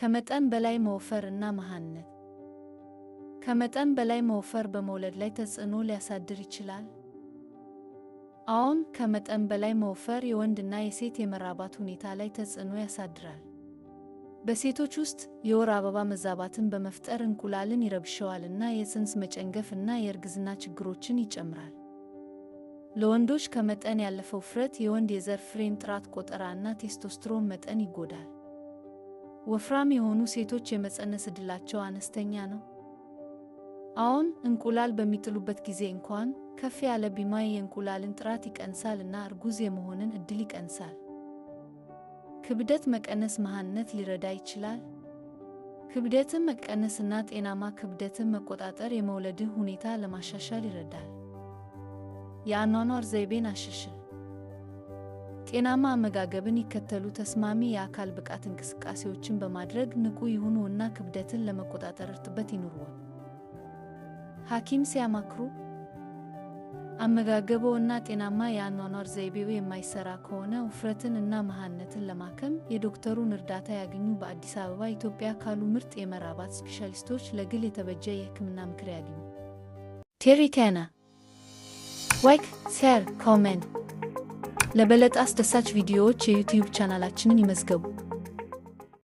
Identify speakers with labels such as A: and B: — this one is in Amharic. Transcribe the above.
A: ከመጠን በላይ መወፈር እና መሃንነት። ከመጠን በላይ መወፈር በመውለድ ላይ ተጽዕኖ ሊያሳድር ይችላል? አዎን፣ ከመጠን በላይ መወፈር የወንድና የሴት የመራባት ሁኔታ ላይ ተጽዕኖ ያሳድራል። በሴቶች ውስጥ የወር አበባ መዛባትን በመፍጠር እንቁላልን ይረብሸዋልና የፅንስ መጨንገፍ እና የእርግዝና ችግሮችን ይጨምራል። ለወንዶች ከመጠን ያለፈ ውፍረት የወንድ የዘር ፍሬን ጥራት ቆጠራ እና ቴስቶስትሮን መጠን ይጎዳል። ወፍራም የሆኑ ሴቶች የመፀነስ ዕድላቸው አነስተኛ ነው? አዎን፣ እንቁላል በሚጥሉበት ጊዜ እንኳን ከፍ ያለ ቢማይ የእንቁላልን ጥራት ይቀንሳል እና እርጉዝ የመሆንን ዕድል ይቀንሳል። ክብደት መቀነስ መሃንነት ሊረዳ ይችላል? ክብደትን መቀነስ እና ጤናማ ክብደትን መቆጣጠር የመውለድን ሁኔታ ለማሻሻል ይረዳል። የአኗኗር ዘይቤን አሻሽል። ጤናማ አመጋገብን ይከተሉ፣ ተስማሚ የአካል ብቃት እንቅስቃሴዎችን በማድረግ ንቁ ይሁኑ እና ክብደትን ለመቆጣጠር እርጥበት ይኑሩ። ሐኪም ሲያማክሩ። አመጋገብዎ እና ጤናማ የአኗኗር ዘይቤው የማይሰራ ከሆነ ውፍረትን እና መሃንነትን ለማከም የዶክተሩን እርዳታ ያግኙ። በአዲስ አበባ ኢትዮጵያ ካሉ ምርጥ የመራባት ስፔሻሊስቶች ለግል የተበጀ የሕክምና ምክር ያግኙ። ቴሪ ኬና። ላይክ፣ ሼር፣ ኮሜንት። ለበለጠ አስደሳች ቪዲዮዎች የዩቲዩብ ቻናላችንን ይመዝገቡ።